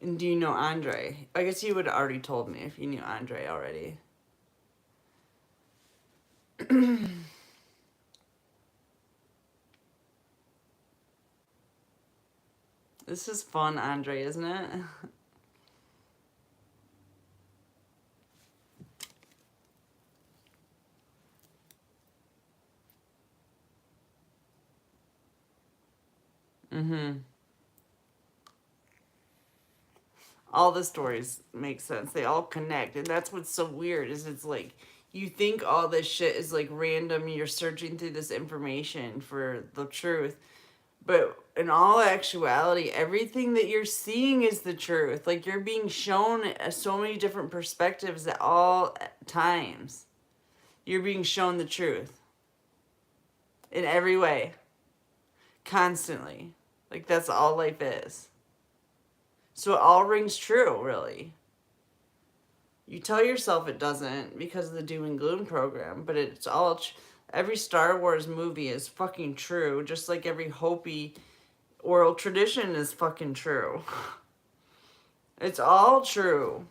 Speaker 1: And do you know Andre? I guess you would have already told me if you knew Andre already. This is fun, Andre, isn't it? Mm-hmm. All the stories make sense. They all connect. And that's what's so weird is it's like you think all this shit is like random. You're searching through this information for the truth. But in all actuality, everything that you're seeing is the truth. Like you're being shown so many different perspectives at all times. You're being shown the truth. In every way. Constantly. Like that's all life is. So it all rings true, really. You tell yourself it doesn't because of the doom and gloom program, but it's all... every Star Wars movie is fucking true, just like every Hopi oral tradition is fucking true. It's all true.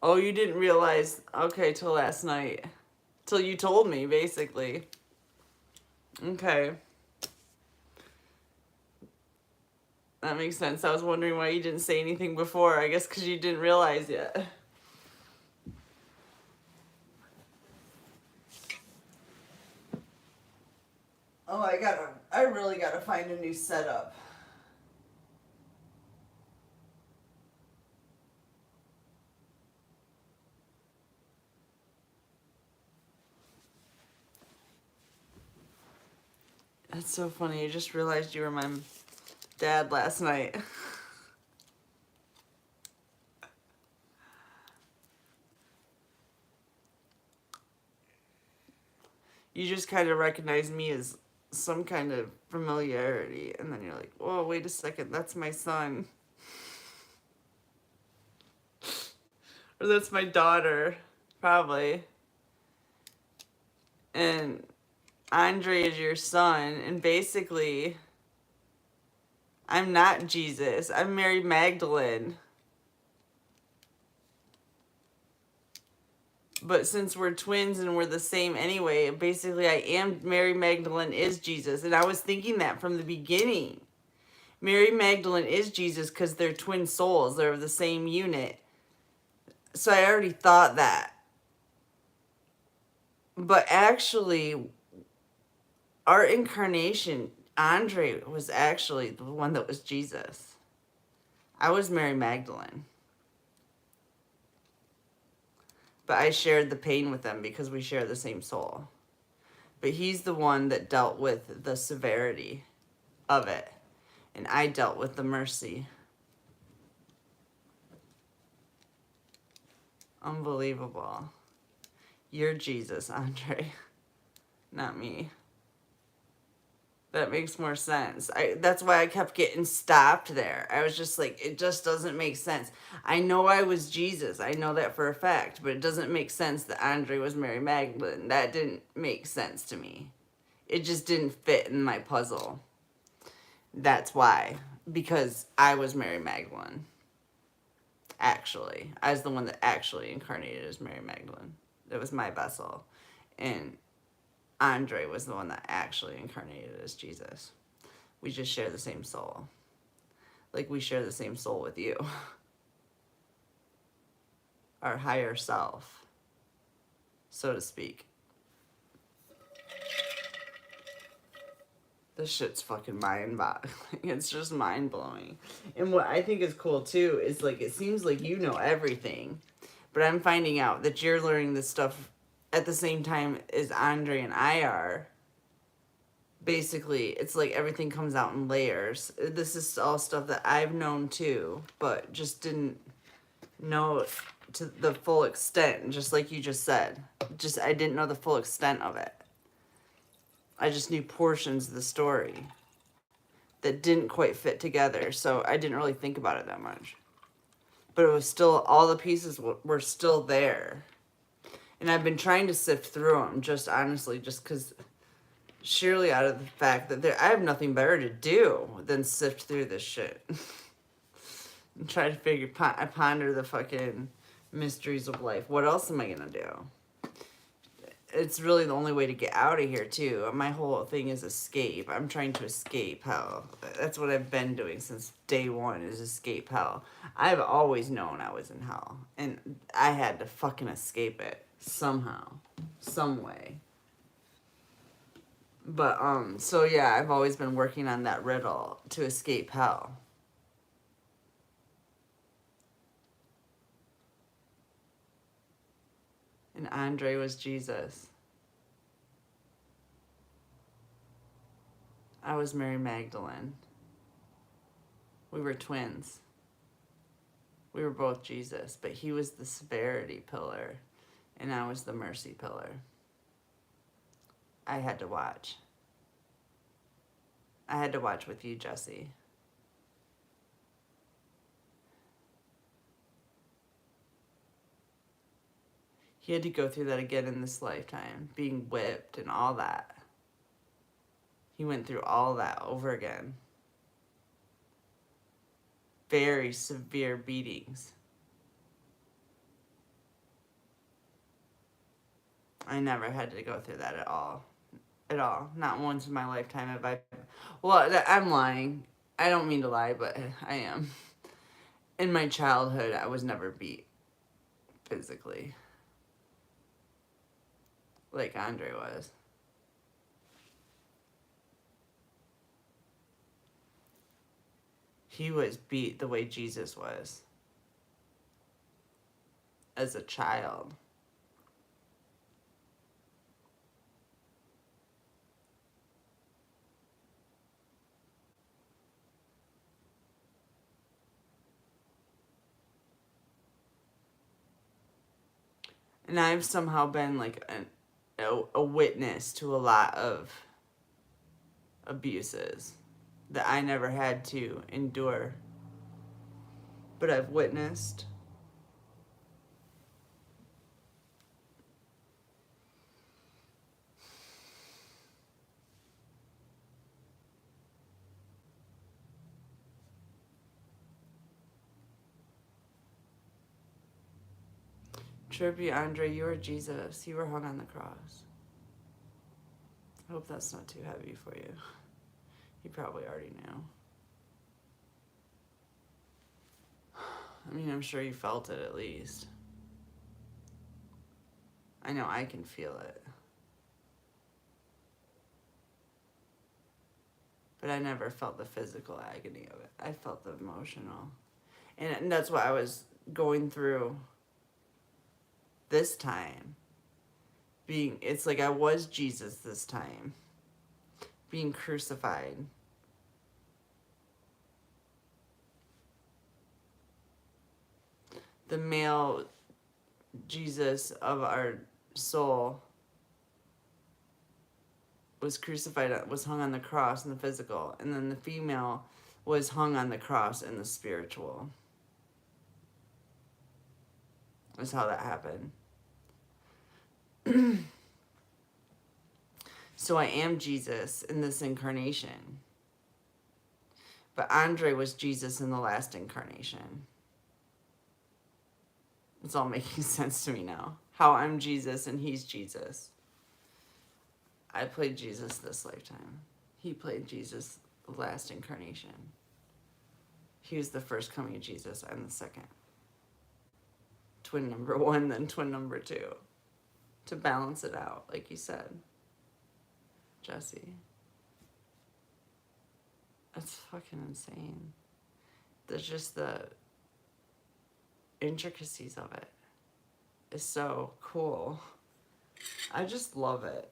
Speaker 1: Oh, you didn't realize, okay, till last night. Till you told me, basically. Okay. That makes sense. I was wondering why you didn't say anything before. I guess because you didn't realize yet. Oh, I really gotta find a new setup. That's so funny. I just realized you were my dad last night. You just kind of recognize me as some kind of familiarity. And then you're like, whoa, wait a second. That's my son. Or that's my daughter. Probably. And Andre is your son. And basically, I'm not Jesus. I'm Mary Magdalene. But since we're twins and we're the same anyway, basically I am... Mary Magdalene is Jesus. And I was thinking that from the beginning. Mary Magdalene is Jesus because they're twin souls. They're of the same unit. So I already thought that. But actually, our incarnation, Andre was actually the one that was Jesus. I was Mary Magdalene. But I shared the pain with them because we share the same soul. But he's the one that dealt with the severity of it. And I dealt with the mercy. Unbelievable. You're Jesus, Andre. Not me. That makes more sense. That's why I kept getting stopped there. I was just like, it just doesn't make sense. I know I was Jesus. I know that for a fact. But it doesn't make sense that Andre was Mary Magdalene. That didn't make sense to me. It just didn't fit in my puzzle. That's why. Because I was Mary Magdalene. Actually. I was the one that actually incarnated as Mary Magdalene. It was my vessel. And Andre was the one that actually incarnated as Jesus. We just share the same soul. Like we share the same soul with you. Our higher self, so to speak. This shit's fucking mind-boggling. It's just mind-blowing. And what I think is cool, too, is, like, it seems like you know everything. But I'm finding out that you're learning this stuff at the same time as Andre and I are. Basically, it's like everything comes out in layers. This is all stuff that I've known, too, but just didn't know to the full extent, just like you just said. I didn't know the full extent of it. I just knew portions of the story that didn't quite fit together, so I didn't really think about it that much. But it was still, all the pieces were still there. And I've been trying to sift through them, just honestly, just because, surely out of the fact that I have nothing better to do than sift through this shit. And try to ponder the fucking mysteries of life. What else am I going to do? It's really the only way to get out of here, too. My whole thing is escape. I'm trying to escape hell. That's what I've been doing since day one, is escape hell. I've always known I was in hell. And I had to fucking escape it. Somehow. Some way. But, so yeah, I've always been working on that riddle to escape hell. And Andre was Jesus. I was Mary Magdalene. We were twins. We were both Jesus, but he was the severity pillar, and I was the mercy pillar. I had to watch. I had to watch with you, Jesse. He had to go through that again in this lifetime, being whipped and all that. He went through all that over again. Very severe beatings. I never had to go through that at all. At all. Not once in my lifetime have I... Well, I'm lying. I don't mean to lie, but I am. In my childhood, I was never beat physically. Like Andre was. He was beat the way Jesus was. As a child. And I've somehow been like a witness to a lot of abuses that I never had to endure. But I've witnessed. Trippy, Andre, you were Jesus. You were hung on the cross. I hope that's not too heavy for you. You probably already know. I mean, I'm sure you felt it at least. I know I can feel it. But I never felt the physical agony of it. I felt the emotional. And that's what I was going through this time. It's like I was Jesus this time. Being crucified. The male Jesus of our soul was crucified, was hung on the cross in the physical, and then the female was hung on the cross in the spiritual. That's how that happened. So I am Jesus in this incarnation. But Andre was Jesus in the last incarnation. It's all making sense to me now. How I'm Jesus and he's Jesus. I played Jesus this lifetime. He played Jesus the last incarnation. He was the first coming of Jesus. I'm the second. Twin number 1, then twin number 2. To balance it out, like you said. Jesse. That's fucking insane. There's just the intricacies of it. It's so cool. I just love it.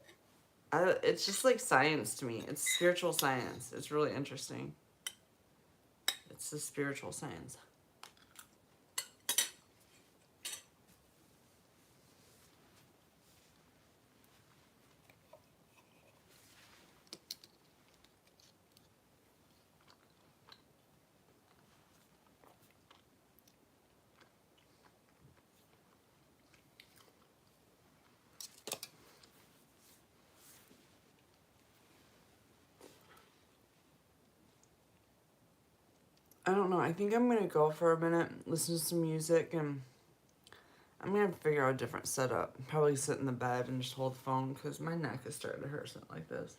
Speaker 1: It's just like science to me. It's spiritual science. It's really interesting. It's the spiritual science. I don't know. I think I'm going to go for a minute, listen to some music, and I'm going to figure out a different setup. Probably sit in the bed and just hold the phone because my neck is starting to hurt, something like this.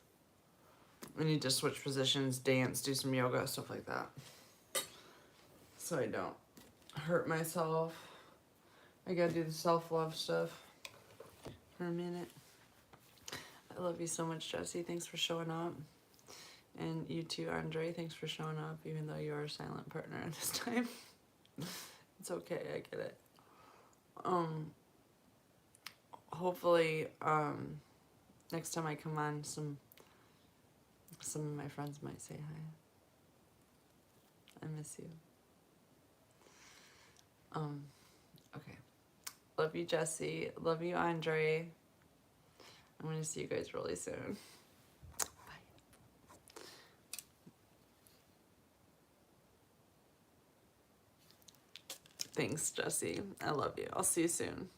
Speaker 1: I need to switch positions, dance, do some yoga, stuff like that. So I don't hurt myself. I got to do the self-love stuff for a minute. I love you so much, Jesse. Thanks for showing up. And you too, Andre. Thanks for showing up, even though you are a silent partner at this time. It's okay. I get it. Hopefully, next time I come on, some of my friends might say hi. I miss you. Okay. Love you, Jesse. Love you, Andre. I'm going to see you guys really soon. Thanks, Jesse. I love you. I'll see you soon.